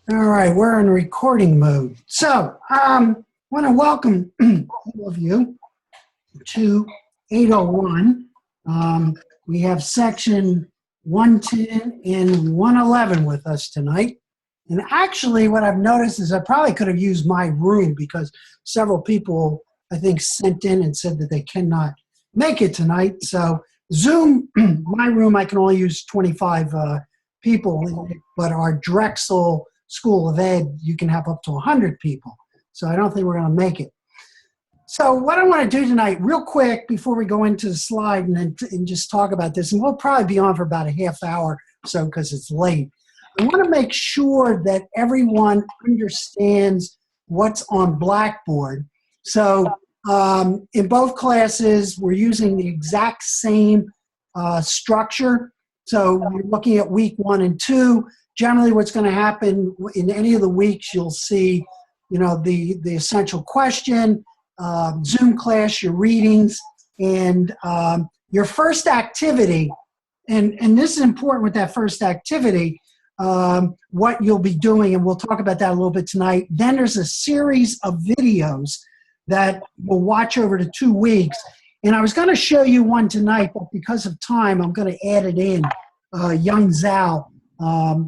All right, we're in recording mode. So, want to welcome all of you to 801. We have section 110 and 111 with us tonight. And actually, what I've noticed is I probably could have used my room because several people, I think, sent in and said that they cannot make it tonight. So, Zoom, my room, I can only use 25 people in it, but our Drexel School of Ed, you can have up to 100 people. So I don't think we're going to make it. So what I want to do tonight, real quick, before we go into the slide and just talk about this, and we'll probably be on for about a half hour or so because it's late. I want to make sure that everyone understands what's on Blackboard. So in both classes, we're using the exact same structure. So you're looking at week 1 and 2. Generally, what's going to happen in any of the weeks, you'll see, the essential question, Zoom class, your readings, and your first activity. And this is important with that first activity, what you'll be doing, and we'll talk about that a little bit tonight. Then there's a series of videos that we'll watch over the 2 weeks. And I was going to show you one tonight, but because of time, I'm going to add it in. Young Zhao.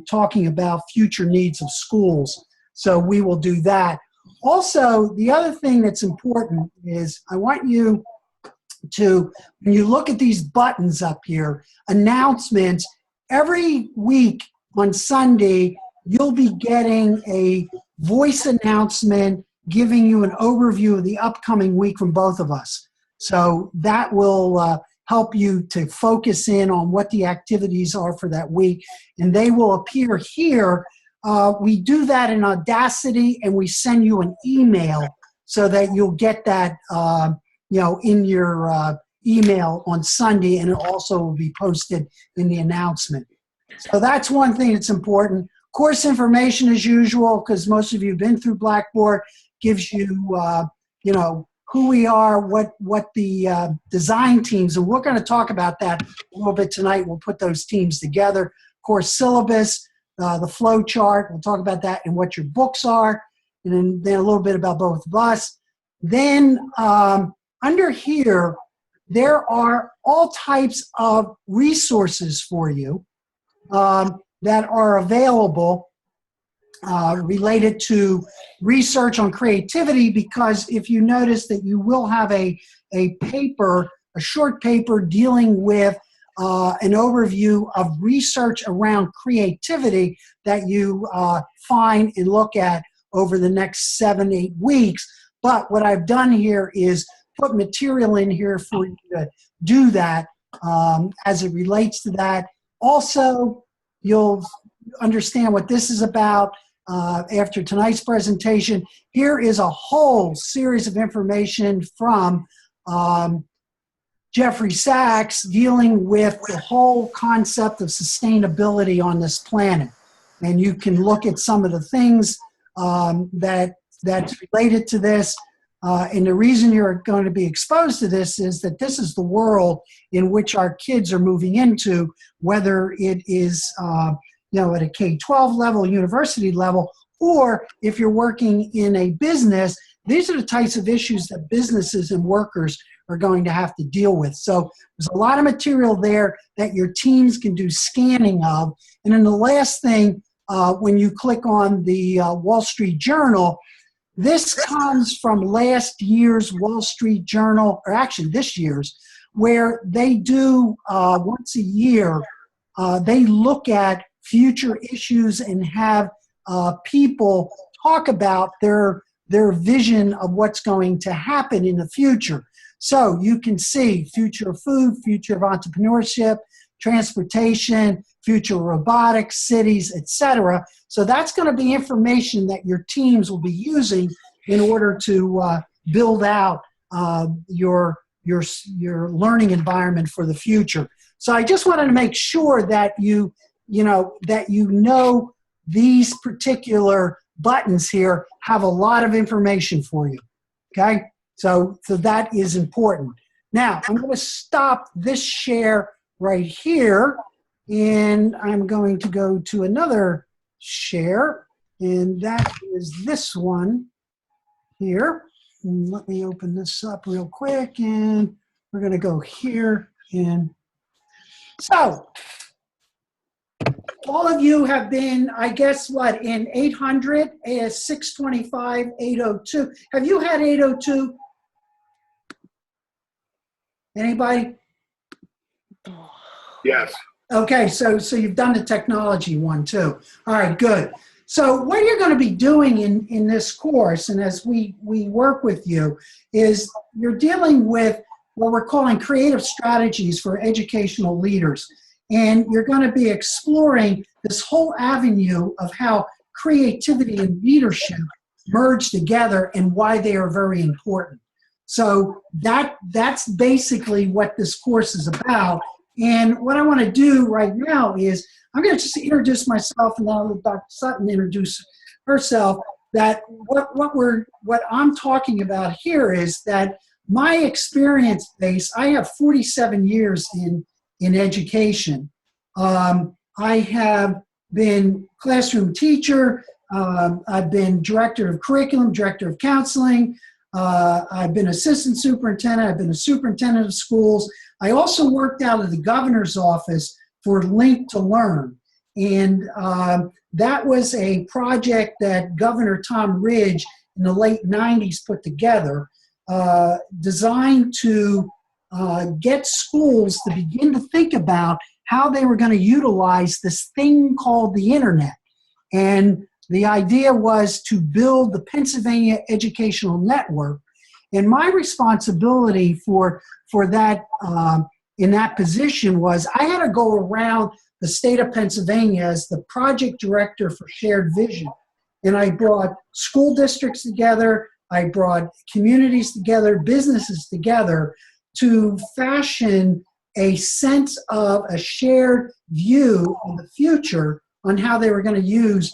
Talking about future needs of schools. So we will do that. Also, the other thing that's important is I want you to, when you look at these buttons up here, announcements, every week on Sunday, you'll be getting a voice announcement giving you an overview of the upcoming week from both of us. So that will help you to focus in on what the activities are for that week, and they will appear here. We do that in Audacity, and we send you an email so that you'll get that in your email on Sunday, and it also will be posted in the announcement. So that's one thing that's important. Course information as usual, because most of you have been through Blackboard, gives you, who we are, what the design teams, and we're going to talk about that a little bit tonight. We'll put those teams together. Course syllabus, the flow chart, we'll talk about that and what your books are, and then a little bit about both of us. Then under here, there are all types of resources for you that are available related to research on creativity, because if you notice that you will have a paper, a short paper dealing with an overview of research around creativity that you find and look at over the next 7-8 weeks. But what I've done here is put material in here for you to do that as it relates to that. Also, you'll understand what this is about after tonight's presentation. Here is a whole series of information from Jeffrey Sachs dealing with the whole concept of sustainability on this planet. And you can look at some of the things that's related to this. And the reason you're going to be exposed to this is that this is the world in which our kids are moving into, whether it is at a K-12 level, university level, or if you're working in a business. These are the types of issues that businesses and workers are going to have to deal with. So there's a lot of material there that your teams can do scanning of. And then the last thing, when you click on the Wall Street Journal, this comes from last year's Wall Street Journal, or actually this year's, where they do once a year, they look at future issues and have people talk about their vision of what's going to happen in the future. So you can see future of food, future of entrepreneurship, transportation, future of robotics, cities, etc. So that's going to be information that your teams will be using in order to build out your learning environment for the future. So I just wanted to make sure that you know these particular buttons here have a lot of information for you. Okay, so that is important. Now I'm going to stop this share right here, and I'm going to go to another share. and that is this one here. And let me open this up real quick, and we're going to go here. And so all of you have been, I guess, what, in 800, 625, 802. Have you had 802? Anybody? Yes. Okay, so you've done the technology one too. All right, good. So what you're going to be doing in this course, and as we work with you, is you're dealing with what we're calling creative strategies for educational leaders. And you're going to be exploring this whole avenue of how creativity and leadership merge together and why they are very important. So that's basically what this course is about. And what I want to do right now is I'm going to just introduce myself, and then I'll let Dr. Sutton introduce herself. That what I'm talking about here is that my experience base, I have 47 years in education. I have been classroom teacher. I've been director of curriculum, director of counseling. I've been assistant superintendent. I've been a superintendent of schools. I also worked out of the governor's office for Link to Learn. And that was a project that Governor Tom Ridge in the late 90s put together, designed to get schools to begin to think about how they were going to utilize this thing called the internet. And the idea was to build the Pennsylvania Educational Network. And my responsibility for that in that position was I had to go around the state of Pennsylvania as the project director for Shared Vision. And I brought school districts together, I brought communities together, businesses together to fashion a sense of a shared view of the future on how they were going to use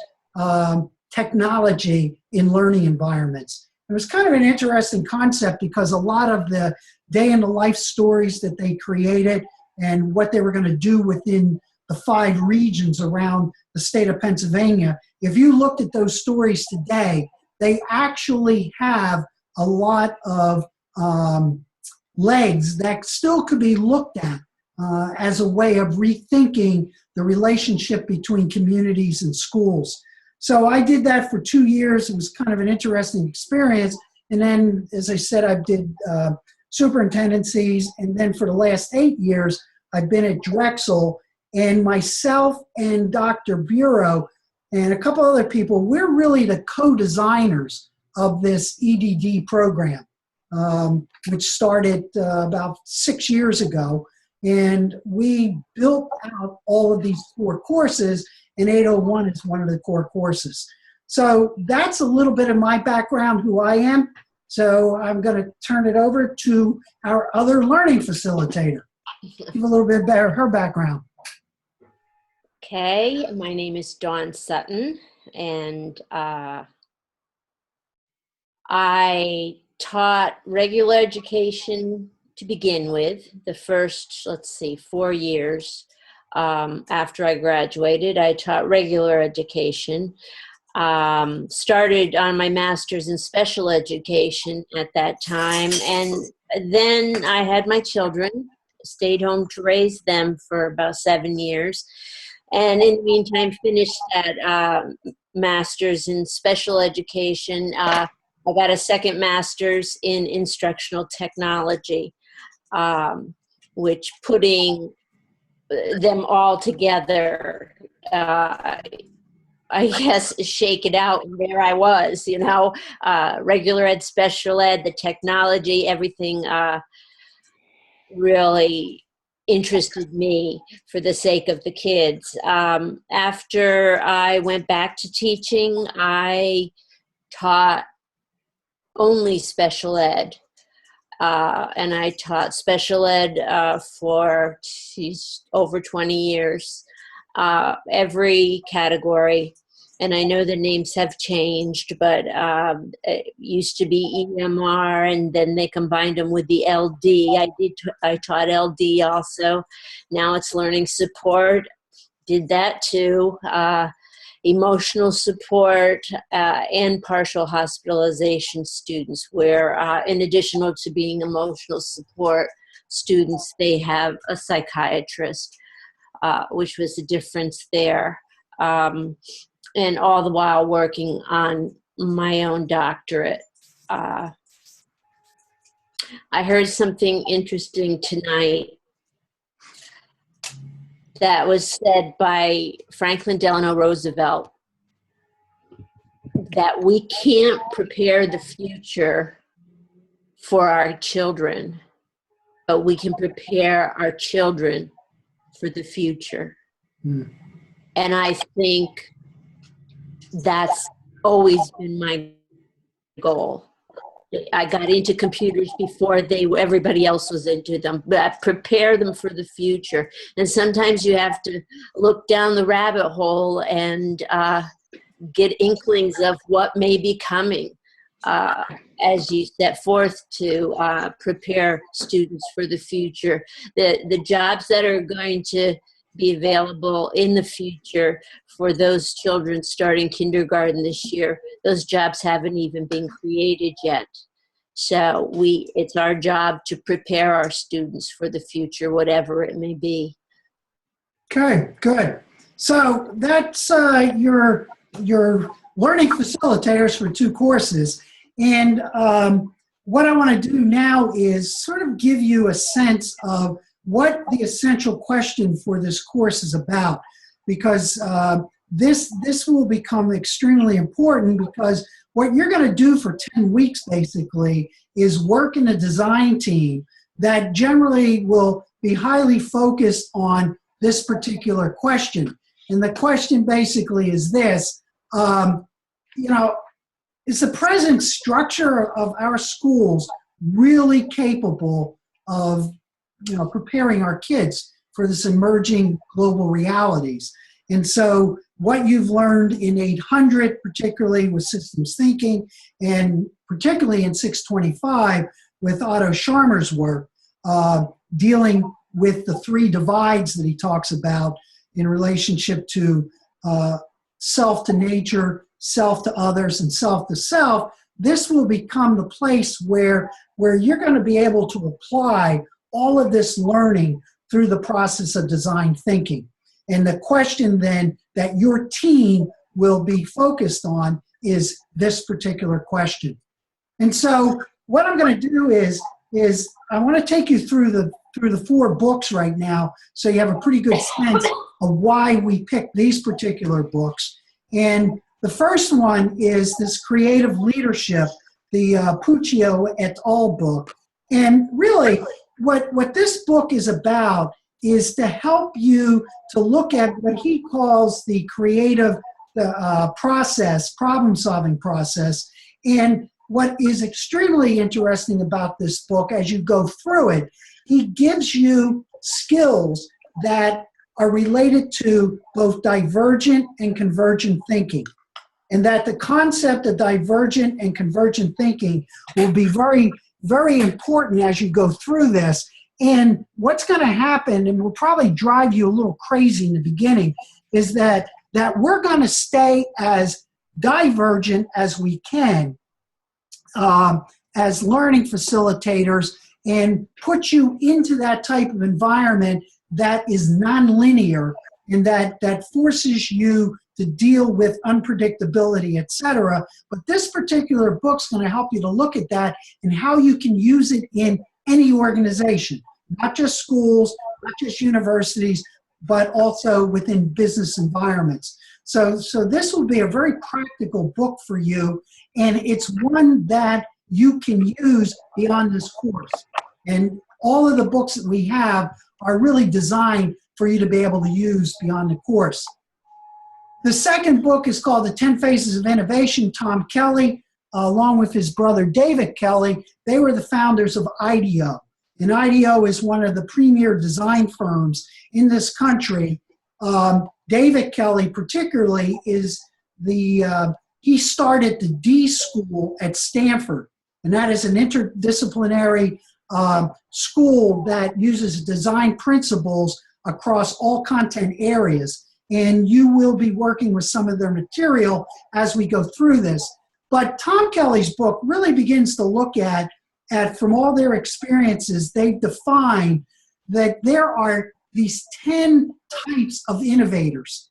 technology in learning environments. It was kind of an interesting concept because a lot of the day in the life stories that they created and what they were going to do within the 5 regions around the state of Pennsylvania, if you looked at those stories today, they actually have a lot of legs that still could be looked at as a way of rethinking the relationship between communities and schools. So I did that for 2 years. It was kind of an interesting experience. And then, as I said, I did superintendencies. And then for the last 8 years, I've been at Drexel. And myself and Dr. Bureau and a couple other people, we're really the co-designers of this EDD program, which started about 6 years ago. And we built out all of these core courses, and 801 is one of the core courses. So that's a little bit of my background, who I am. So I'm going to turn it over to our other learning facilitator. Give a little bit about her background. Okay, my name is Dawn Sutton, and I taught regular education to begin with. The first, 4 years after I graduated, I taught regular education. Started on my master's in special education at that time, and then I had my children, stayed home to raise them for about 7 years. And in the meantime, finished that master's in special education. I got a second master's in instructional technology, which putting them all together, I guess, shake it out. And there I was, regular ed, special ed, the technology, everything really interested me for the sake of the kids. After I went back to teaching, I taught only special ed. And I taught special ed for over 20 years, every category. And I know the names have changed, but it used to be EMR, and then they combined them with the LD. I taught LD also. Now it's learning support. Did that too. emotional support, and partial hospitalization students, where in addition to being emotional support students, they have a psychiatrist, which was the difference there. And all the while working on my own doctorate. I heard something interesting tonight that was said by Franklin Delano Roosevelt, that we can't prepare the future for our children, but we can prepare our children for the future. Mm. And I think that's always been my goal. I got into computers before everybody else was into them, but I prepare them for the future. And sometimes you have to look down the rabbit hole and get inklings of what may be coming as you set forth to prepare students for the future. The jobs that are going to be available in the future for those children starting kindergarten this year, those jobs haven't even been created yet. So it's our job to prepare our students for the future, whatever it may be. Okay, good. So that's your learning facilitators for 2 courses. And what I want to do now is sort of give you a sense of what the essential question for this course is about, because this will become extremely important, because what you're going to do for 10 weeks basically is work in a design team that generally will be highly focused on this particular question. And the question basically is this, is the present structure of our schools really capable of preparing our kids for this emerging global realities? And so what you've learned in 800, particularly with systems thinking, and particularly in 625 with Otto Scharmer's work, dealing with the 3 divides that he talks about in relationship to self to nature, self to others, and self to self, this will become the place where you're going to be able to apply all of this learning through the process of design thinking. And the question then that your team will be focused on is this particular question. And so what I'm going to do is I want to take you through the 4 books right now, so you have a pretty good sense of why we picked these particular books. And the first one is this Creative Leadership, the Puccio et al. Book. And really, what this book is about is to help you to look at what he calls the creative process, problem-solving process. And what is extremely interesting about this book, as you go through it, he gives you skills that are related to both divergent and convergent thinking. And that the concept of divergent and convergent thinking will be very, very important as you go through this. And what's going to happen, and will probably drive you a little crazy in the beginning, is that we're going to stay as divergent as we can as learning facilitators, and put you into that type of environment that is nonlinear and that forces you to deal with unpredictability, etc. But this particular book's going to help you to look at that and how you can use it in any organization, not just schools, not just universities, but also within business environments. So this will be a very practical book for you, and it's one that you can use beyond this course. And all of the books that we have are really designed for you to be able to use beyond the course. The second book is called The 10 Phases of Innovation. Tom Kelly, along with his brother David Kelly, they were the founders of IDEO. And IDEO is one of the premier design firms in this country. David Kelly particularly is he started the D School at Stanford. And that is an interdisciplinary school that uses design principles across all content areas. and you will be working with some of their material as we go through this. But Tom Kelly's book really begins to look at from all their experiences, they define that there are these 10 types of innovators,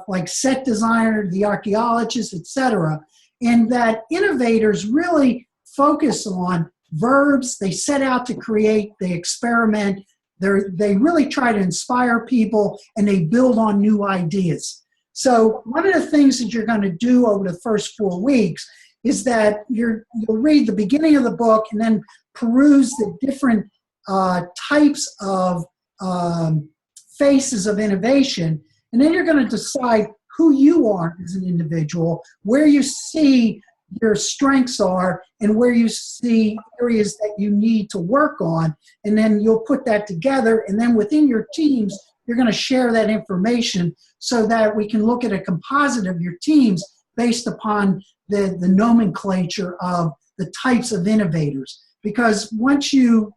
like set designer, the archaeologist, etc., and that innovators really focus on verbs. They set out to create, they experiment, they really try to inspire people, and they build on new ideas. So one of the things that you're going to do over the first 4 weeks is that you'll read the beginning of the book and then peruse the different types of faces of innovation, and then you're going to decide who you are as an individual, where you see your strengths are, and where you see areas that you need to work on, and then you'll put that together, and then within your teams, you're going to share that information so that we can look at a composite of your teams based upon the nomenclature of the types of innovators. Because once you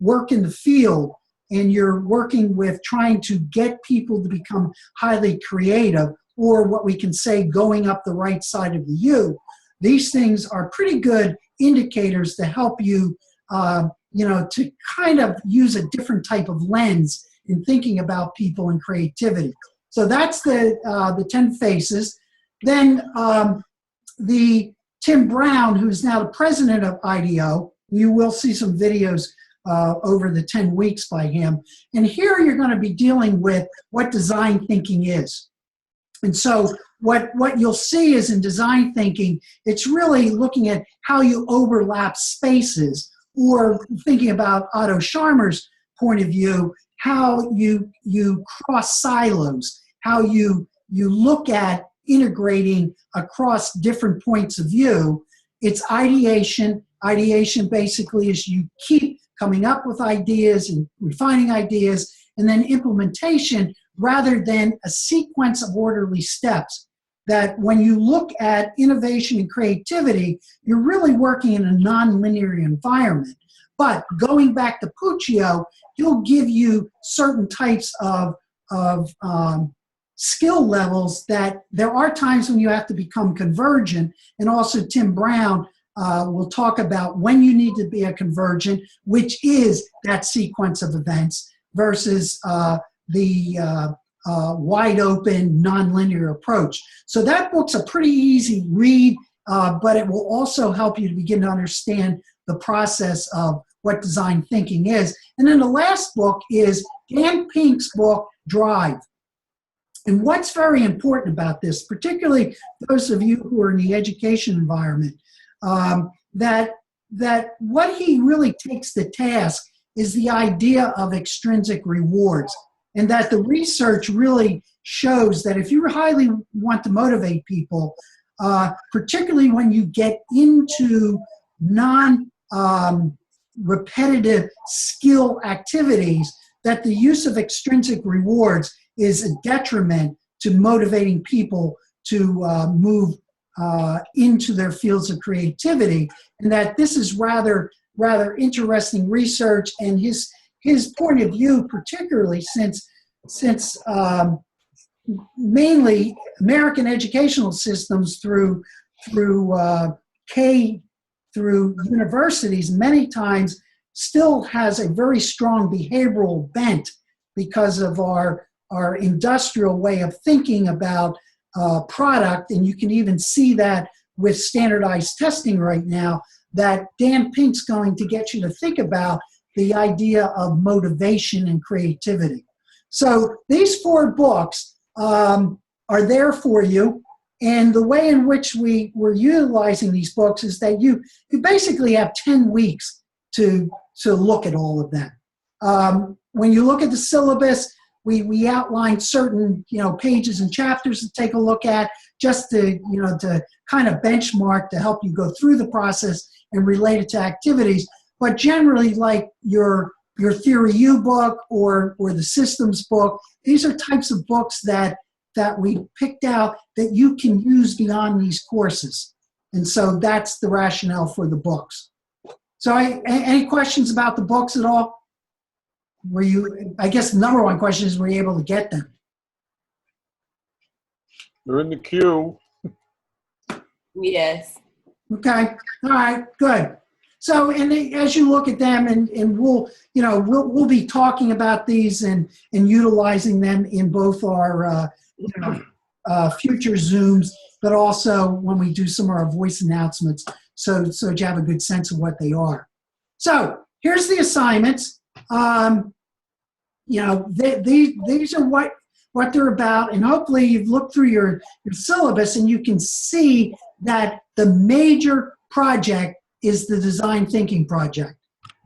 work in the field and you're working with trying to get people to become highly creative, or what we can say going up the right side of the U, these things are pretty good indicators to help you, to kind of use a different type of lens in thinking about people and creativity. So that's the 10 faces. Then the Tim Brown, who's now the president of IDEO, you will see some videos over the 10 weeks by him. And here you're going to be dealing with what design thinking is. And so what you'll see is in design thinking, it's really looking at how you overlap spaces, or thinking about Otto Scharmer's point of view, how you cross silos, how you look at integrating across different points of view. It's ideation. Ideation basically is you keep coming up with ideas and refining ideas, and then implementation rather than a sequence of orderly steps. That when you look at innovation and creativity, you're really working in a non-linear environment. But going back to Puccio, he'll give you certain types of skill levels that there are times when you have to become convergent. And also Tim Brown will talk about when you need to be a convergent, which is that sequence of events, versus the wide open, nonlinear approach. So that book's a pretty easy read, but it will also help you to begin to understand the process of what design thinking is. And then the last book is Dan Pink's book, Drive. And what's very important about this, particularly those of you who are in the education environment, that what he really takes to task is the idea of extrinsic rewards. And that the research really shows that if you highly want to motivate people, particularly when you get into non-repetitive skill activities, that the use of extrinsic rewards is a detriment to motivating people to move into their fields of creativity. And that this is rather interesting research, and his point of view, particularly since mainly American educational systems through universities many times still has a very strong behavioral bent because of our industrial way of thinking about product. And you can even see that with standardized testing right now, that Dan Pink's going to get you to think about the idea of motivation and creativity. So these 4 books are there for you. And the way in which we're utilizing these books is that you basically have 10 weeks to look at all of them. When you look at the syllabus, we outline certain pages and chapters to take a look at, just to kind of benchmark to help you go through the process and relate it to activities. But generally, like your Theory U book or the systems book, these are types of books that we picked out that you can use beyond these courses. And so that's the rationale for the books. So any questions about the books at all? I guess the number one question is, were you able to get them? They're in the queue. Yes. Okay, all right, good. So, and as you look at them, and we'll, we'll be talking about these and utilizing them in both our, future Zooms, but also when we do some of our voice announcements, so you have a good sense of what they are. So, here's the assignments. These are what they're about, and hopefully you've looked through your syllabus and you can see that the major project is the design thinking project.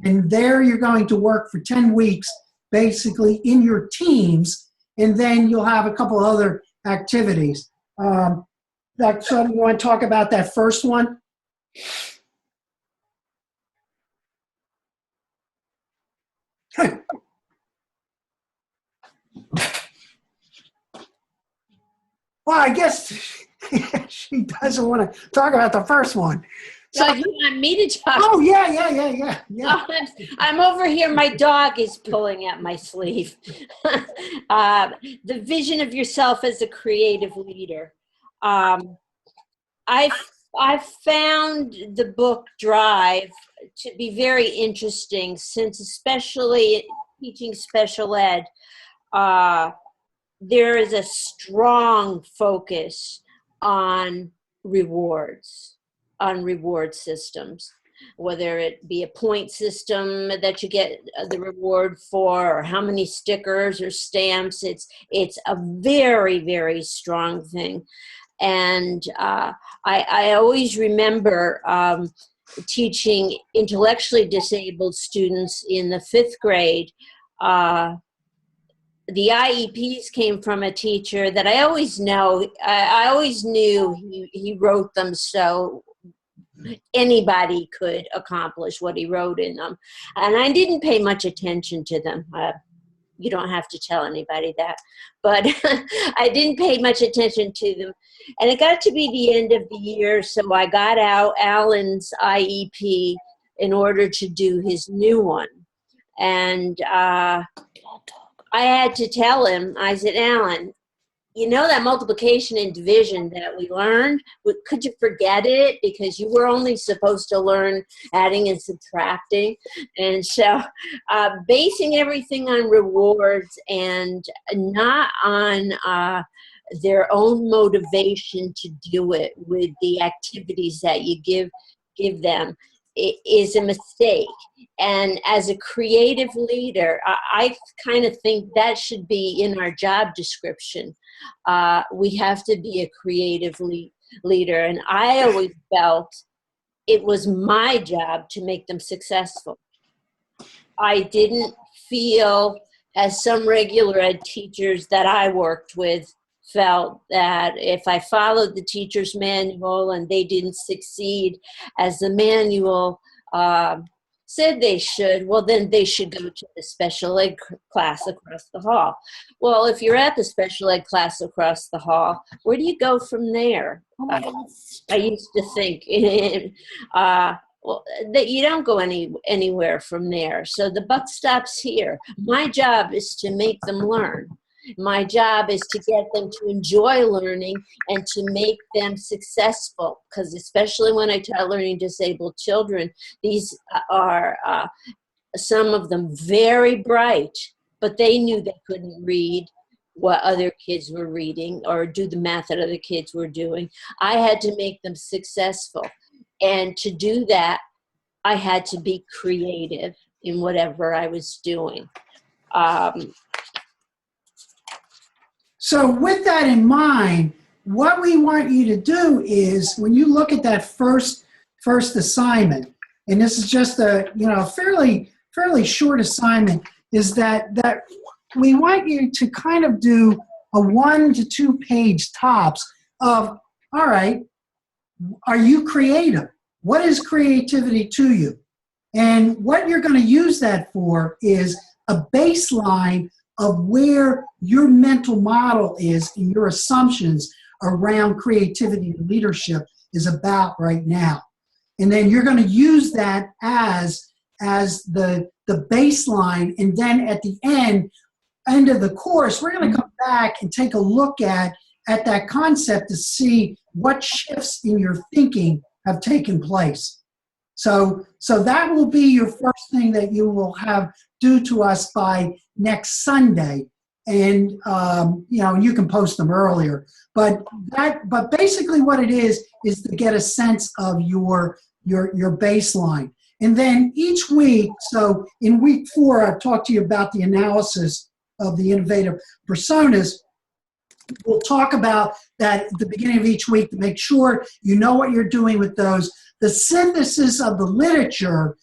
And there you're going to work for 10 weeks, basically in your teams, and then you'll have a couple other activities. So you want to talk about that first one? Well, I guess she doesn't want to talk about the first one. So you want me to talk? Oh, yeah. Oh, I'm over here. My dog is pulling at my sleeve. The vision of yourself as a creative leader. I've found the book Drive to be very interesting, since especially teaching special ed, there is a strong focus on rewards, on reward systems, whether it be a point system that you get the reward for, or how many stickers or stamps. It's a very, very strong thing. And I always remember teaching intellectually disabled students in the 5th grade. The IEPs came from a teacher that I always know. I always knew he wrote them so anybody could accomplish what he wrote in them. And I didn't pay much attention to them. You don't have to tell anybody that. But I didn't pay much attention to them. And it got to be the end of the year, so I got out Alan's IEP in order to do his new one. And I had to tell him, I said, Alan, you know that multiplication and division that we learned? Could you forget it? Because you were only supposed to learn adding and subtracting. And so basing everything on rewards and not on their own motivation to do it with the activities that you give them is a mistake. And as a creative leader, I kind of think that should be in our job description. We have to be a creative leader. And I always felt it was my job to make them successful. I didn't feel, as some regular ed teachers that I worked with felt, that if I followed the teacher's manual and they didn't succeed as the manual said they should, well, then they should go to the special ed class across the hall. Well, if you're at the special ed class across the hall, where do you go from there? I used to think that you don't go anywhere from there. So the buck stops here. My job is to make them learn. My job is to get them to enjoy learning and to make them successful, because especially when I taught learning disabled children, these are some of them very bright, but they knew they couldn't read what other kids were reading or do the math that other kids were doing. I had to make them successful. And to do that, I had to be creative in whatever I was doing. So with that in mind, what we want you to do is, when you look at that first assignment, and this is just a fairly short assignment, is that we want you to kind of do a 1 to 2 page tops of, all right, are you creative? What is creativity to you? And what you're going to use that for is a baseline of where your mental model is and your assumptions around creativity and leadership is about right now. And then you're going to use that as the baseline. And then at the end of the course, we're going to come back and take a look at at that concept to see what shifts in your thinking have taken place. So that will be your first thing that you will have due to us by next Sunday. And, you can post them earlier. But basically what it is to get a sense of your baseline. And then each week, so in week 4, I've talked to you about the analysis of the innovative personas. We'll talk about that at the beginning of each week to make sure you know what you're doing with those. The synthesis of the literature,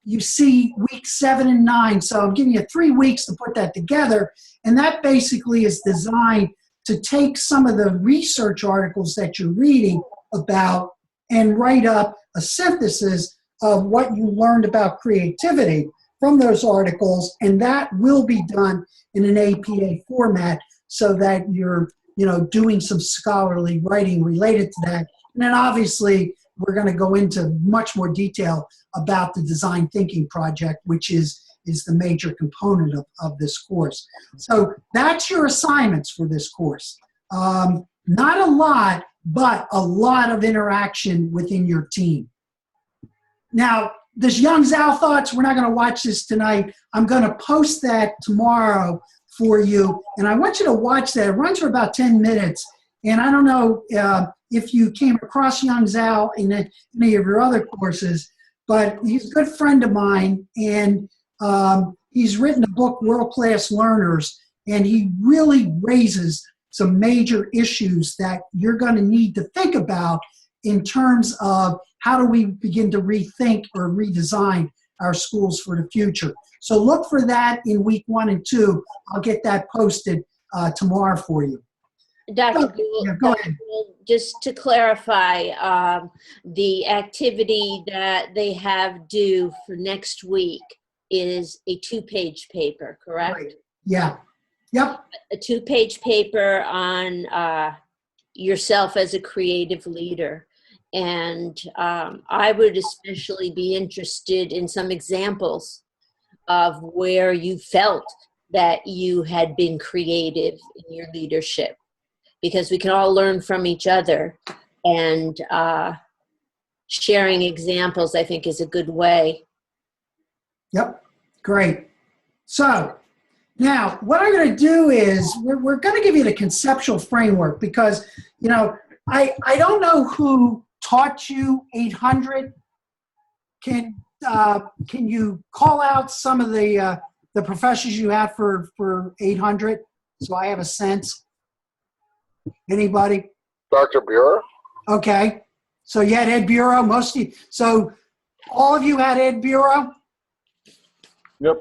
you see week 7 and 9. So I'm giving you 3 weeks to put that together. And that basically is designed to take some of the research articles that you're reading about and write up a synthesis of what you learned about creativity from those articles. And that will be done in an APA format so that you're, doing some scholarly writing related to that. And then obviously, we're going to go into much more detail about the design thinking project, which is the major component of this course. So that's your assignments for this course. Not a lot, but a lot of interaction within your team. Now, this Young Zao Thoughts, we're not going to watch this tonight. I'm going to post that tomorrow for you. And I want you to watch that. It runs for about 10 minutes. And I don't know if you came across Young Zao in any of your other courses, but he's a good friend of mine. And he's written a book, World Class Learners. And he really raises some major issues that you're going to need to think about in terms of how do we begin to rethink or redesign our schools for the future. So look for that in week 1 and 2. I'll get that posted tomorrow for you. Dr. Buell, Yeah, go ahead. Just to clarify, the activity that they have due for next week is a 2-page paper, correct? Right. Yeah. Yep. A 2-page paper on yourself as a creative leader. And I would especially be interested in some examples of where you felt that you had been creative in your leadership, because we can all learn from each other, and sharing examples, I think, is a good way. Yep. Great. So now what I'm going to do is we're going to give you the conceptual framework, because, I don't know who taught you 800. Can you call out some of the professors you had for 800 so I have a sense? Anybody? Dr. Bureau? Okay. So you had Ed Bureau, most of you. So all of you had Ed Bureau? Yep.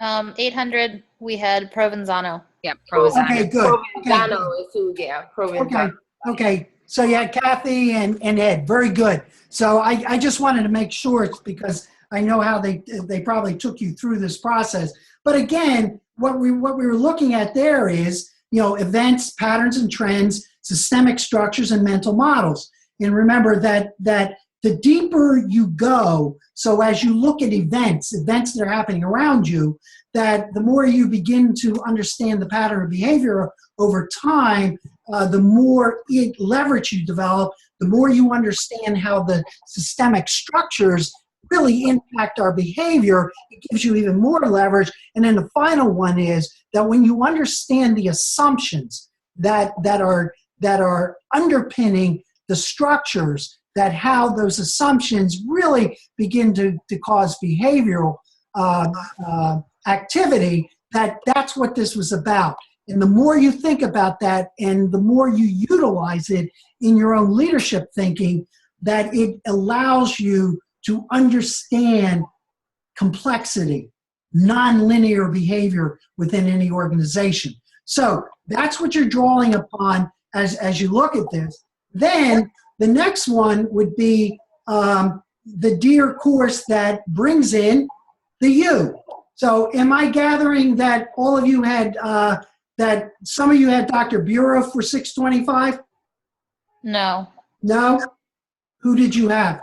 800, we had Provenzano. Yeah, Provenzano. Okay, good. Provenzano is who, yeah, Provenzano. Okay. So you had Kathy and Ed. Very good. So I just wanted to make sure, it's because I know how they probably took you through this process. But again, what we were looking at there is, events, patterns and trends, systemic structures, and mental models. And remember that the deeper you go, so as you look at events that are happening around you, that the more you begin to understand the pattern of behavior over time, the more leverage you develop, the more you understand how the systemic structures really impact our behavior. It gives you even more leverage. And then the final one is that when you understand the assumptions that are underpinning the structures, that how those assumptions really begin to cause behavioral activity, that's what this was about. And the more you think about that and the more you utilize it in your own leadership thinking, that it allows you to understand complexity, nonlinear behavior within any organization. So that's what you're drawing upon as you look at this. Then the next one would be the DEAR course that brings in the you. So am I gathering that all of you had, that some of you had Dr. Bureau for 625? No. No? Who did you have?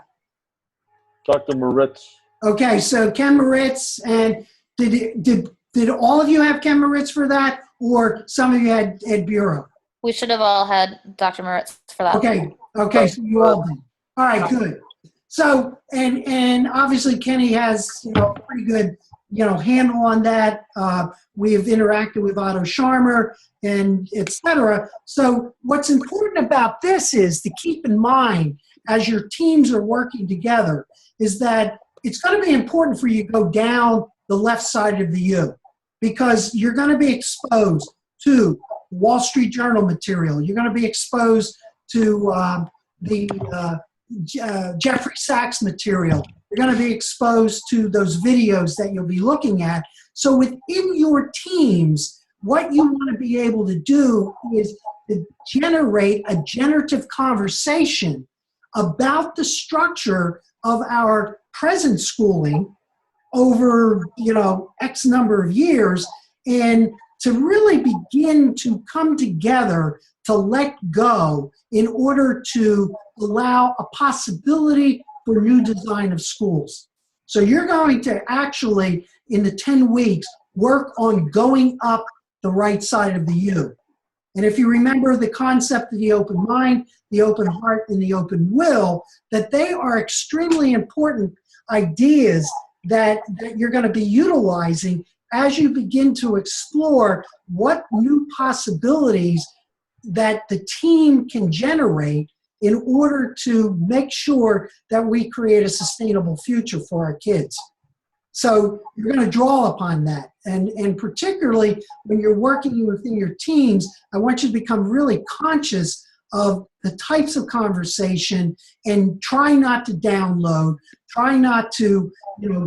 Dr. Moritz. Okay, so Ken Moritz, and did all of you have Ken Moritz for that, or some of you had Ed Bureau? We should have all had Dr. Moritz for that. Okay, so you all did. All right, good. So, and obviously Kenny has, a pretty good, handle on that. We've interacted with Otto Scharmer and et cetera. So what's important about this is to keep in mind as your teams are working together is that it's going to be important for you to go down the left side of the U because you're going to be exposed to Wall Street Journal material. You're going to be exposed to Jeffrey Sachs material. You're going to be exposed to those videos that you'll be looking at. So within your teams, what you want to be able to do is to generate a generative conversation about the structure of our present schooling over, X number of years, and to really begin to come together to let go in order to allow a possibility for new design of schools. So you're going to actually, in the 10 weeks, work on going up the right side of the U. And if you remember the concept of the open mind, the open heart, and the open will, that they are extremely important ideas that you're going to be utilizing as you begin to explore what new possibilities that the team can generate in order to make sure that we create a sustainable future for our kids. So you're going to draw upon that. And particularly when you're working within your teams, I want you to become really conscious of the types of conversation and try not to download, try not to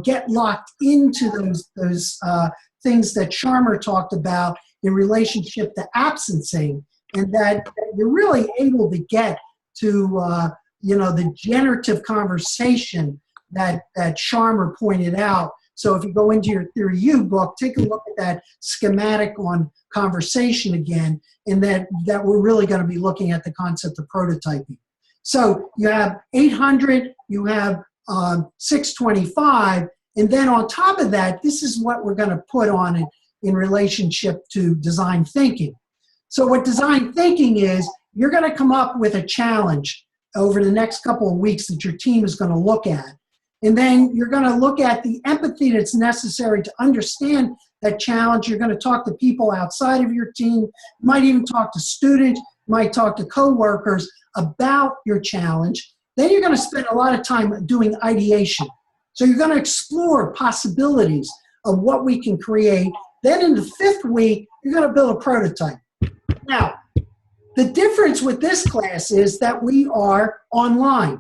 get locked into those things that Scharmer talked about in relationship to absencing, and that you're really able to get to the generative conversation that Scharmer pointed out. So if you go into your Theory U book, take a look at that schematic on conversation again, and that we're really going to be looking at the concept of prototyping. So you have 800, you have 625, and then on top of that, this is what we're going to put on it in relationship to design thinking. So what design thinking is, you're going to come up with a challenge over the next couple of weeks that your team is going to look at. And then you're going to look at the empathy that's necessary to understand that challenge. You're going to talk to people outside of your team. You might even talk to students, you might talk to coworkers about your challenge. Then you're going to spend a lot of time doing ideation. So you're going to explore possibilities of what we can create. Then in the 5th week, you're going to build a prototype. Now, the difference with this class is that we are online.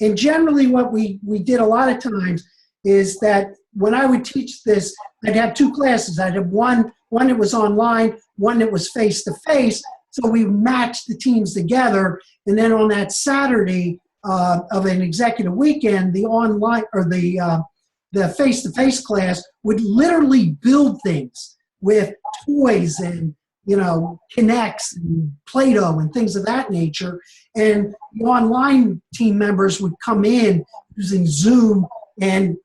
And generally what we did a lot of times is that when I would teach this, I'd have 2 classes. I'd have one that was online, one that was face-to-face. So we matched the teams together. And then on that Saturday of an executive weekend, the online or the face-to-face class would literally build things with toys and Kinects and Play-Doh and things of that nature. And the online team members would come in using Zoom and,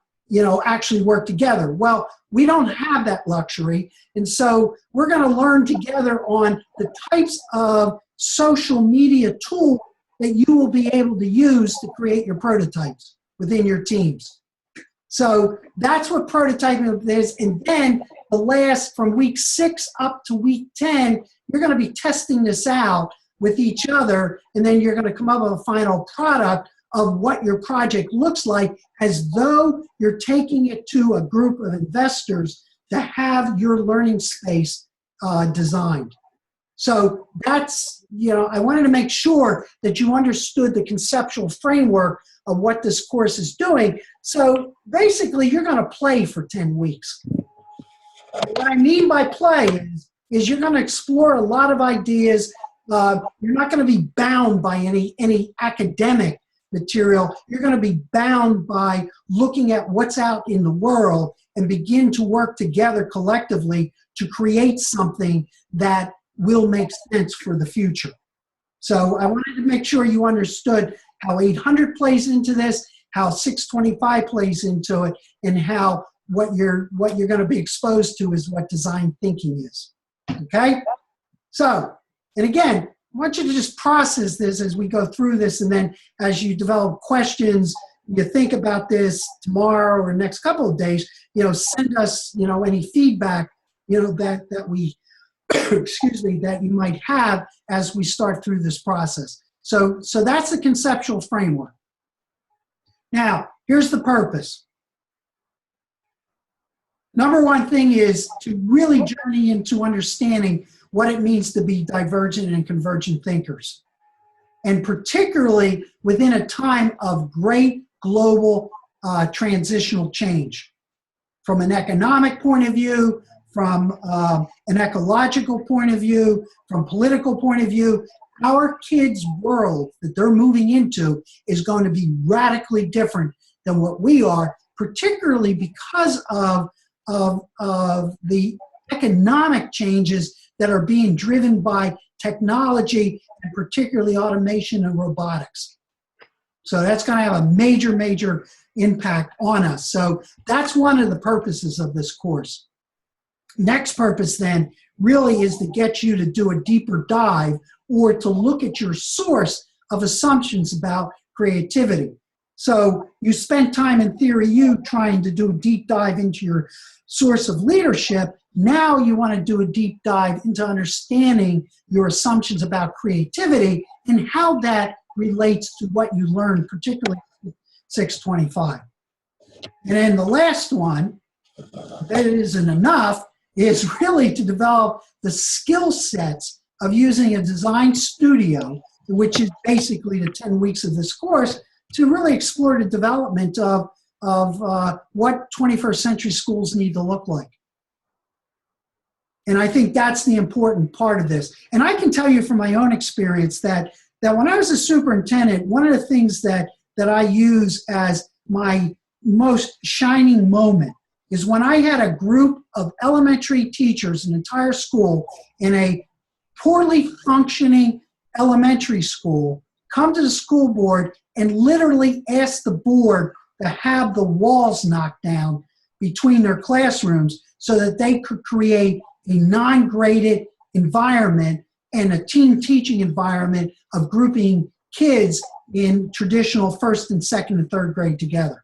actually work together. Well, we don't have that luxury. And so we're going to learn together on the types of social media tools that you will be able to use to create your prototypes within your teams. So that's what prototyping is. And then the last, from week 6 up to week 10, you're going to be testing this out with each other. And then you're going to come up with a final product of what your project looks like, as though you're taking it to a group of investors to have your learning space designed. So that's, I wanted to make sure that you understood the conceptual framework of what this course is doing. So basically, you're going to play for 10 weeks. What I mean by play is you're going to explore a lot of ideas. You're not going to be bound by any academic material. You're going to be bound by looking at what's out in the world and begin to work together collectively to create something that will make sense for the future. So I wanted to make sure you understood how 800 plays into this, how 625 plays into it, and how what you're going to be exposed to is what design thinking is. Okay? So And again, I want you to just process this as we go through this, and then as you develop questions, you think about this tomorrow or next couple of days, send us, any feedback, that we, excuse me, that you might have as we start through this process. So that's the conceptual framework. Now, here's the purpose. Number one thing is to really journey into understanding what it means to be divergent and convergent thinkers. And particularly within a time of great global transitional change. From an economic point of view, from an ecological point of view, from political point of view, our kids' world that they're moving into is going to be radically different than what we are, particularly because of the economic changes that are being driven by technology and particularly automation and robotics. So that's going to have a major, major impact on us. So that's one of the purposes of this course. Next purpose then really is to get you to do a deeper dive or to look at your source of assumptions about creativity. So you spent time in Theory U trying to do a deep dive into your source of leadership. Now you want to do a deep dive into understanding your assumptions about creativity and how that relates to what you learned, particularly 625. And then the last one, that isn't enough, is really to develop the skill sets of using a design studio, which is basically the 10 weeks of this course, to really explore the development of what 21st century schools need to look like. And I think that's the important part of this. And I can tell you from my own experience that when I was a superintendent, one of the things that I use as my most shining moment is when I had a group of elementary teachers, an entire school, in a poorly functioning elementary school, come to the school board and literally ask the board to have the walls knocked down between their classrooms so that they could create a non-graded environment and a team teaching environment of grouping kids in traditional first and second and third grade together.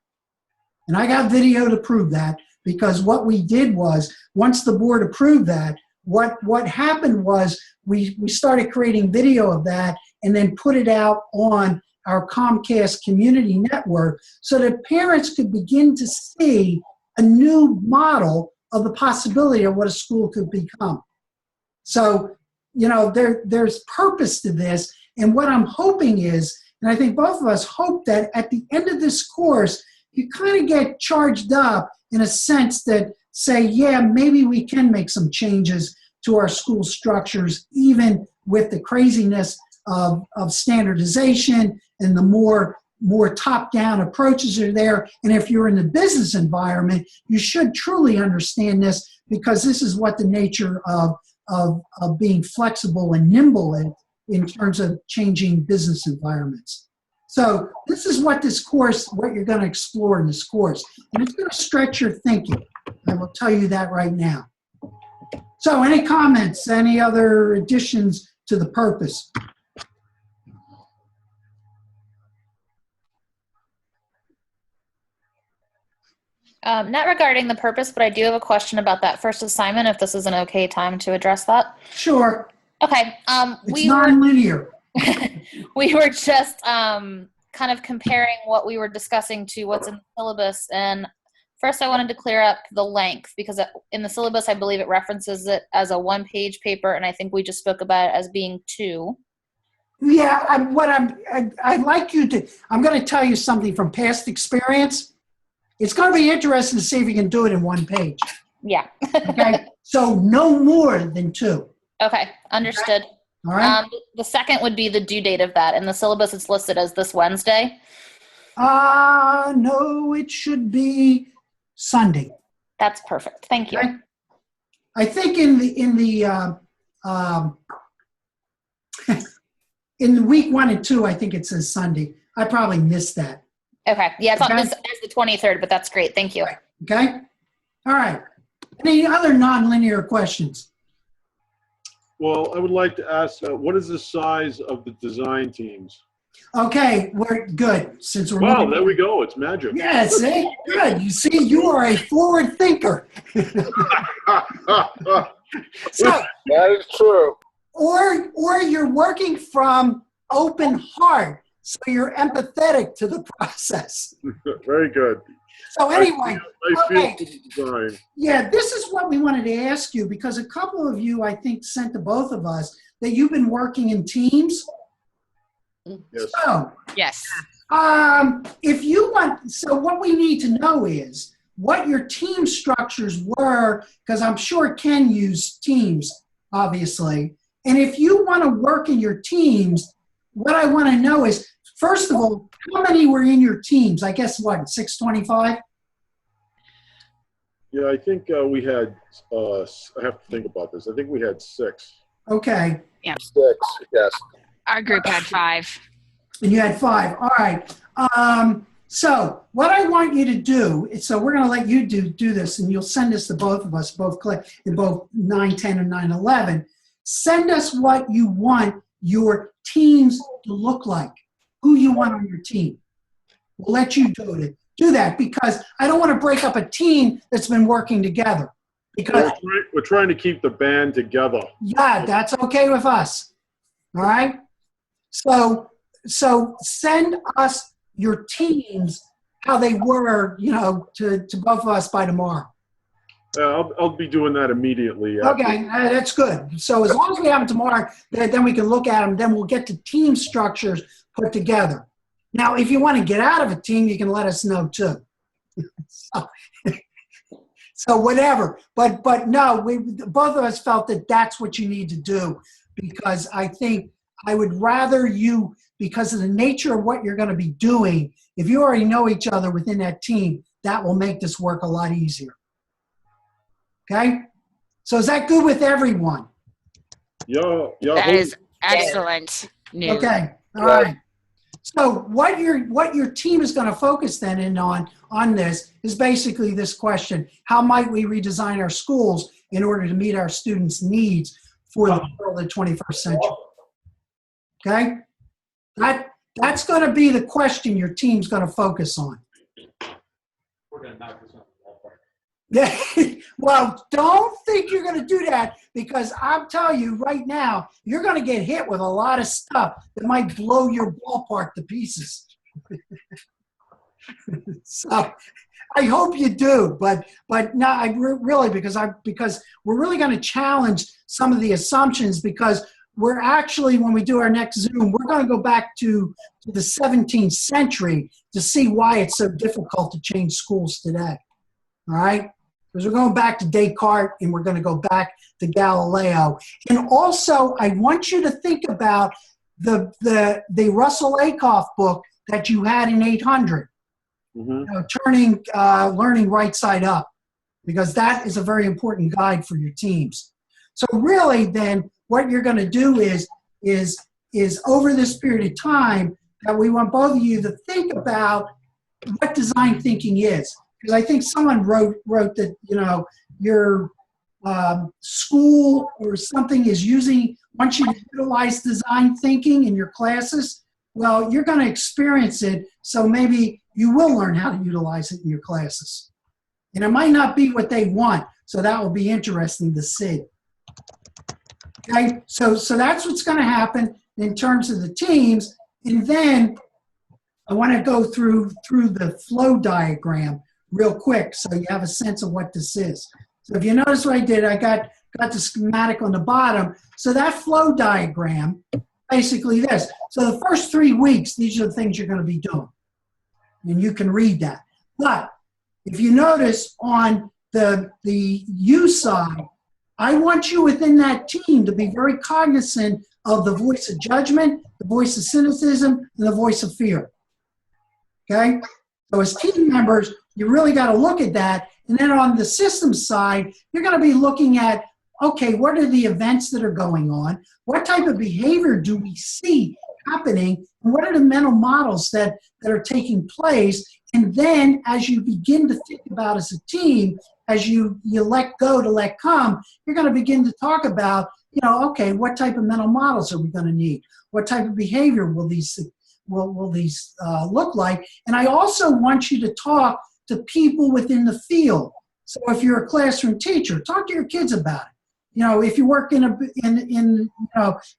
And I got video to prove that, because what we did was, once the board approved that, what happened was we started creating video of that and then put it out on our Comcast community network so that parents could begin to see a new model of the possibility of what a school could become. So, there's purpose to this. And what I'm hoping is, and I think both of us hope that at the end of this course, you kind of get charged up in a sense that say, yeah, maybe we can make some changes to our school structures, even with the craziness of standardization and the more top-down approaches are there. And if you're in the business environment, you should truly understand this, because this is what the nature of being flexible and nimble in terms of changing business environments. So this is what you're going to explore in this course. And it's going to stretch your thinking. I will tell you that right now. So any comments, any other additions to the purpose? Not regarding the purpose, but I do have a question about that first assignment, if this is an okay time to address that. Sure. Okay. It's non-linear. We were just kind of comparing what we were discussing to what's in the syllabus. And first I wanted to clear up the length, because in the syllabus, I believe it references it as a one-page paper. And I think we just spoke about it as being 2. Yeah, I'd like you to, I'm going to tell you something from past experience. It's going to be interesting to see if you can do it in one page. Yeah. Okay. So no more than 2. Okay. Understood. Okay? All right. The second would be the due date of that. In the syllabus, it's listed as this Wednesday. No, it should be Sunday. That's perfect. Thank you. Okay? I think in the week 1 and 2, I think it says Sunday. I probably missed that. Okay. Yeah, it's on Okay. this as the 23rd, but that's great. Thank you. Okay. All right. Any other nonlinear questions? Well, I would like to ask, what is the size of the design teams? Okay, we're good. Since we're Wow, moving- there we go. It's magic. Yeah, see? Good. You see, you are a forward thinker. So, That is true. or you're working from open heart, so you're empathetic to the process. Very good. So anyway, I feel okay. for the design. Yeah, this is what we wanted to ask you, because a couple of you, I think, sent to both of us that you've been working in teams. Yes. So, Yes. if you want, so what we need to know is what your team structures were, because I'm sure Ken used Teams, obviously. And if you want to work in your teams, what I want to know is, first of all, how many were in your teams? I guess what, 625? Yeah, I think we had, I have to think about this. I think we had 6. Okay. 6, yes. Our group had 5. And you had 5. All right. So what I want you to do is, so we're going to let you do this, and you'll send this to both of us, both in both 910 and 911. Send us what you want your teams to look like, who you want on your team. We'll let you do that, because I don't want to break up a team that's been working together. Because We're trying to keep the band together. yeah, that's okay with us. All right. So send us your teams, how they were, to both of us by tomorrow. I'll be doing that immediately. Okay, that's good. So as long as we have them tomorrow, then we can look at them. Then we'll get the team structures put together. Now, if you want to get out of a team, you can let us know too. So whatever. But no, both of us felt that that's what you need to do, because I think I would rather you, because of the nature of what you're going to be doing, if you already know each other within that team, that will make this work a lot easier. Okay? So is that good with everyone? Yeah. That is excellent news. Okay. All right. So what your team is going to focus then in on this is basically this question: how might we redesign our schools in order to meet our students' needs for the world of the 21st century? Okay? That's going to be the question your team's going to focus on. We're going to knock this on the ballpark. Yeah. Well, don't think you're going to do that, because I'm telling you right now, you're going to get hit with a lot of stuff that might blow your ballpark to pieces. So I hope you do, but no, really, because we're really going to challenge some of the assumptions, because we're actually, when we do our next Zoom, we're going to go back to the 17th century to see why it's so difficult to change schools today. All right? Because we're going back to Descartes, and we're going to go back to Galileo. And also, I want you to think about the Russell Acuff book that you had in 800, turning learning right side up, because that is a very important guide for your teams. So really, then, what you're going to do is over this period of time that we want both of you to think about what design thinking is. Because I think someone wrote that, your school or something wants you to utilize design thinking in your classes. Well, you're going to experience it, so maybe you will learn how to utilize it in your classes. And it might not be what they want, so that will be interesting to see. Okay, so that's what's going to happen in terms of the teams. And then I want to go through the flow diagram real quick, so you have a sense of what this is. So if you notice what I did, I got the schematic on the bottom. So that flow diagram, basically this. So the first 3 weeks, these are the things you're going to be doing. And you can read that. But if you notice on the U side, I want you within that team to be very cognizant of the voice of judgment, the voice of cynicism, and the voice of fear. Okay? So as team members, you really got to look at that. And then on the system side, you're going to be looking at, okay, what are the events that are going on? What type of behavior do we see happening? And what are the mental models that are taking place? And then as you begin to think about as a team, as you let go to let come, you're going to begin to talk about, okay, what type of mental models are we going to need? What type of behavior will these look like? And I also want you to talk to people within the field. So if you're a classroom teacher, talk to your kids about it. If you work in a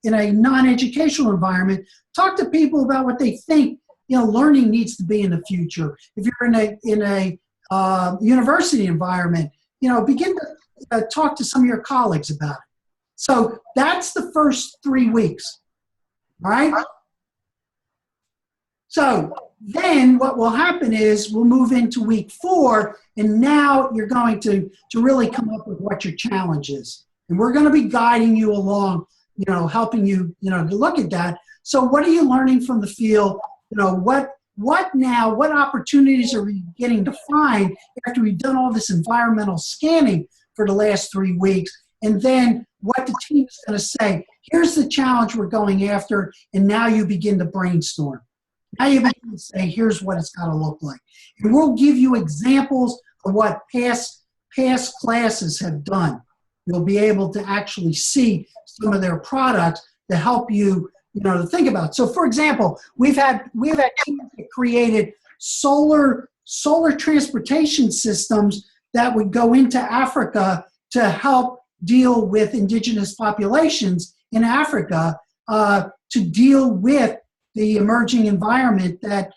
non-educational environment, talk to people about what they think learning needs to be in the future. If you're in a university environment, begin to talk to some of your colleagues about it. So that's the first 3 weeks. All right. So then what will happen is we'll move into week 4, and now you're going to really come up with what your challenge is. And we're going to be guiding you along, helping you, to look at that. So what are you learning from the field? What opportunities are we getting to find after we've done all this environmental scanning for the last 3 weeks? And then what the team is going to say, here's the challenge we're going after, and now you begin to brainstorm. Now you begin to say, here's what it's got to look like. And we'll give you examples of what past classes have done. You'll be able to actually see some of their products to help you, to think about. So, for example, we've had teams that created solar transportation systems that would go into Africa to help deal with indigenous populations in Africa, to deal with the emerging environment that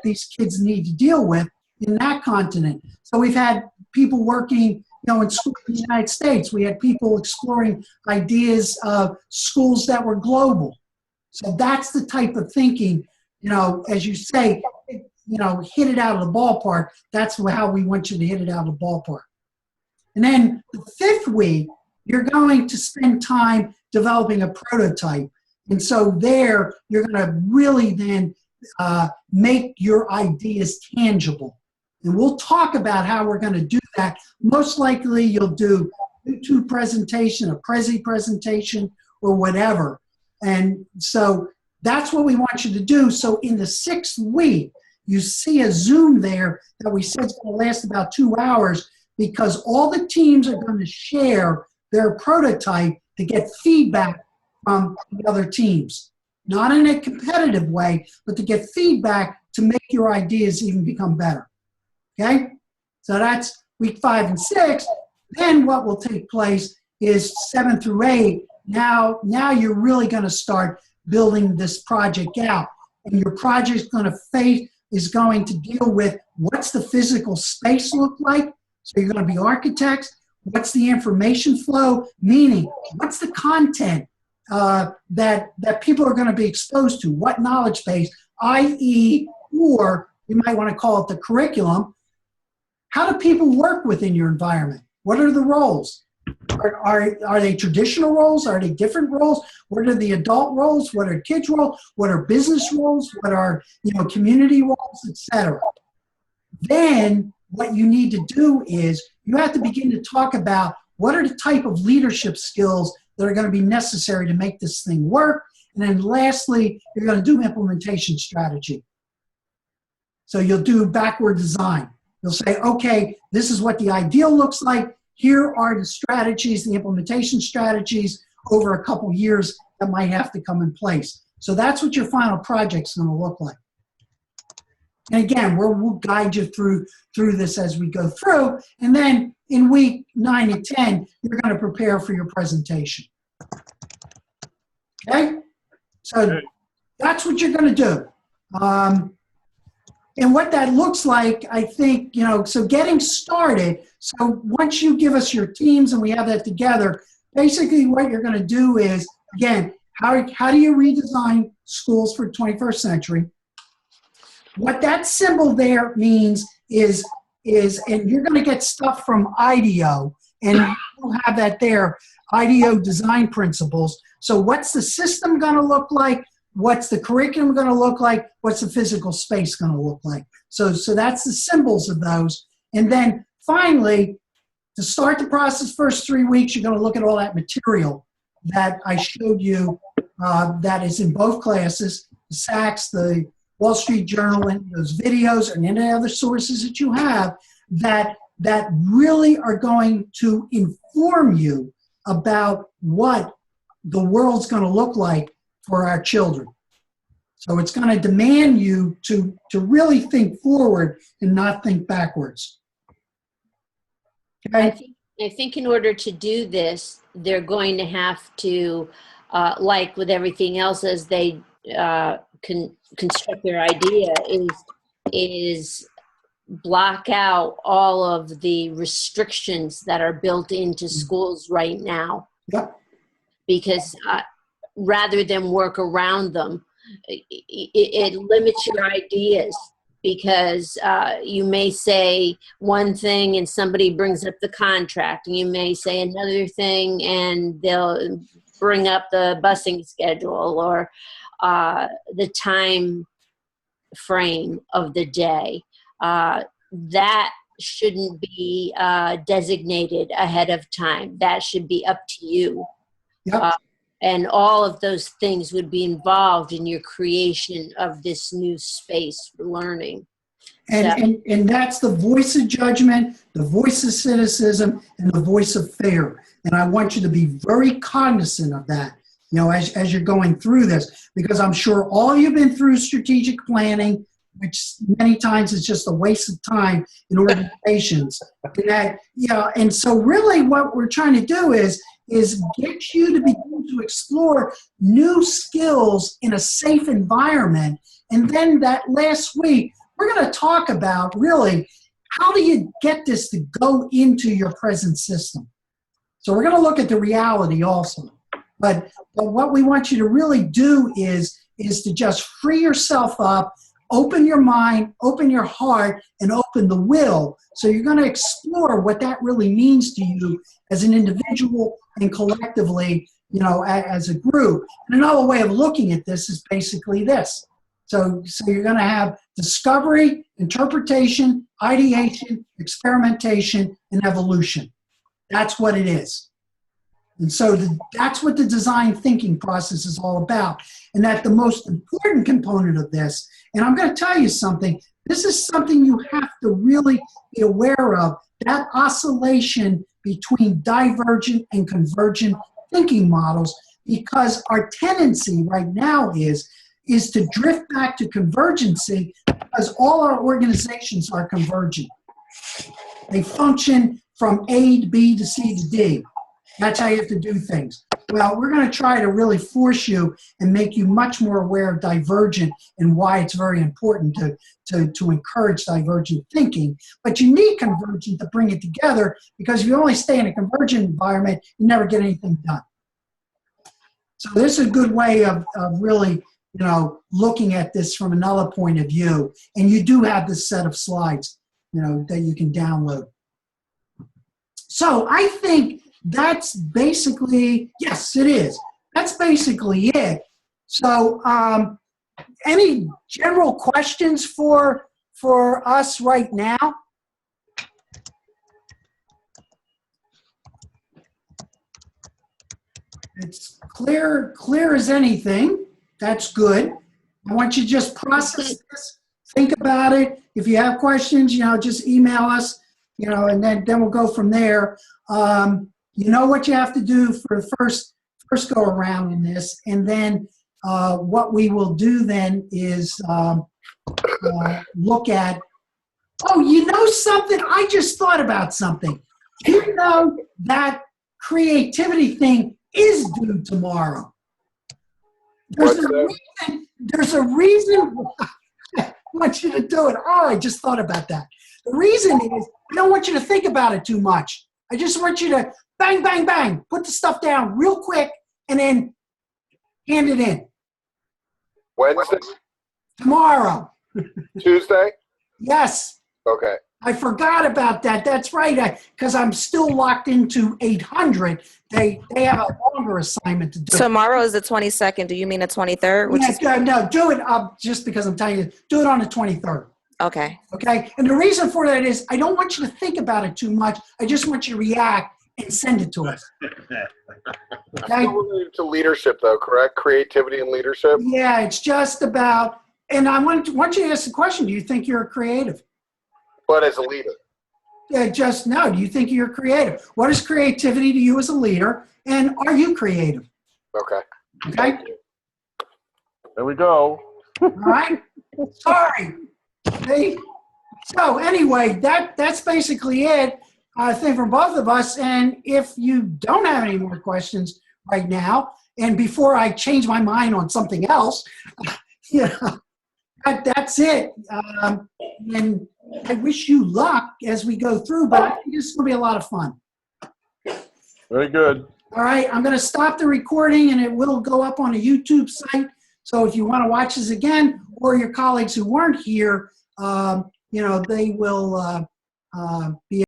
these kids need to deal with in that continent. So we've had people working, in schools in the United States. We had people exploring ideas of schools that were global. So that's the type of thinking, as you say, hit it out of the ballpark. That's how we want you to hit it out of the ballpark. And then the 5th week, you're going to spend time developing a prototype. And so there, you're going to really then make your ideas tangible. And we'll talk about how we're going to do that. Most likely, you'll do a YouTube presentation, a Prezi presentation, or whatever. And so that's what we want you to do. So in the 6th week, you see a Zoom there that we said is going to last about 2 hours, because all the teams are going to share their prototype to get feedback from the other teams. Not in a competitive way, but to get feedback to make your ideas even become better. Okay? So that's week 5 and 6. Then what will take place is 7 through 8. Now you're really going to start building this project out. And your project is going to deal with what's the physical space look like. So you're going to be architects. What's the information flow? Meaning, what's the content that people are going to be exposed to? What knowledge base, i.e., or you might want to call it the curriculum. How do people work within your environment? What are the roles? Are they traditional roles? Are they different roles? What are the adult roles? What are kids' roles? What are business roles? What are community roles, etc. Then what you need to do is you have to begin to talk about what are the type of leadership skills that are going to be necessary to make this thing work. And then lastly, you're going to do implementation strategy. So you'll do backward design. You'll say, okay, this is what the ideal looks like. Here are the strategies, the implementation strategies over a couple years that might have to come in place. So that's what your final project's going to look like. And again, we'll guide you through this as we go through. And then in week 9 and 10, you're going to prepare for your presentation. Okay? So that's what you're going to do. And what that looks like, I think, so getting started, so once you give us your teams and we have that together, basically what you're going to do is, again, how do you redesign schools for the 21st century? What that symbol there means is, and you're going to get stuff from IDEO, and you'll have that there, IDEO design principles. So what's the system going to look like? What's the curriculum going to look like? What's the physical space going to look like? So that's the symbols of those. And then finally, to start the process, first 3 weeks, you're going to look at all that material that I showed you that is in both classes, the SACs, the Wall Street Journal, and those videos and any other sources that you have that really are going to inform you about what the world's going to look like for our children. So it's going to demand you to really think forward and not think backwards. Okay? I think in order to do this, they're going to have to, like with everything else, as they construct their idea, is block out all of the restrictions that are built into schools right now. Yep. Because rather than work around them, it limits your ideas. Because you may say one thing and somebody brings up the contract, and you may say another thing and they'll bring up the busing schedule or the time frame of the day. That shouldn't be designated ahead of time. That should be up to you. Yep. And all of those things would be involved in your creation of this new space for learning. And that's the voice of judgment, the voice of cynicism, and the voice of fear. And I want you to be very cognizant of that, as you're going through this, because I'm sure all of you have been through strategic planning, which many times is just a waste of time in organizations. And so really what we're trying to do is get you to begin to explore new skills in a safe environment. And then that last week, we're going to talk about really how do you get this to go into your present system. So we're going to look at the reality also. But what we want you to really do is to just free yourself up, open your mind, open your heart, and open the will. So you're going to explore what that really means to you as an individual and collectively, as a group. And another way of looking at this is basically this. So you're going to have discovery, interpretation, ideation, experimentation, and evolution. That's what it is. And so that's what the design thinking process is all about. And that the most important component of this, and I'm going to tell you something, this is something you have to really be aware of, that oscillation between divergent and convergent thinking models, because our tendency right now is to drift back to convergency because all our organizations are convergent. They function from A to B to C to D. That's how you have to do things. Well, we're going to try to really force you and make you much more aware of divergent and why it's very important to encourage divergent thinking. But you need convergent to bring it together, because if you only stay in a convergent environment, you never get anything done. So this is a good way of really, looking at this from another point of view. And you do have this set of slides, that you can download. So I think that's basically, yes, it is. That's basically it. So any general questions for us right now? It's clear as anything. That's good. I want you to just process this, think about it. If you have questions, just email us, and then we'll go from there. You know what you have to do for the first go around in this, and then what we will do then is look at, something, I just thought about something. You know that creativity thing is due tomorrow. There's a reason why I want you to do it. Oh, I just thought about that. The reason is I don't want you to think about it too much. I just want you to bang, bang, bang, put the stuff down real quick and then hand it in. Wednesday? Tomorrow. Tuesday? Yes. Okay. I forgot about that. That's right. Because I'm still locked into 800. They have a longer assignment to do. Tomorrow is the 22nd. Do you mean the 23rd? No, do it just because I'm telling you. Do it on the 23rd. Okay. Okay. And the reason for that is I don't want you to think about it too much. I just want you to react and send it to us. Okay? Still related to leadership, though, correct? Creativity and leadership? Yeah, it's just about, and I want you to ask the question, do you think you're a creative? But as a leader. just know, do you think you're creative? What is creativity to you as a leader? And are you creative? Okay. Okay? There we go. All right? Sorry. See? So anyway, that's basically it, I think, from both of us. And if you don't have any more questions right now, and before I change my mind on something else, you know, that's it. And I wish you luck as we go through, but I think this is going to be a lot of fun. Very good. All right, I'm going to stop the recording, and it will go up on a YouTube site. So if you want to watch this again, or your colleagues who weren't here, you know, they will be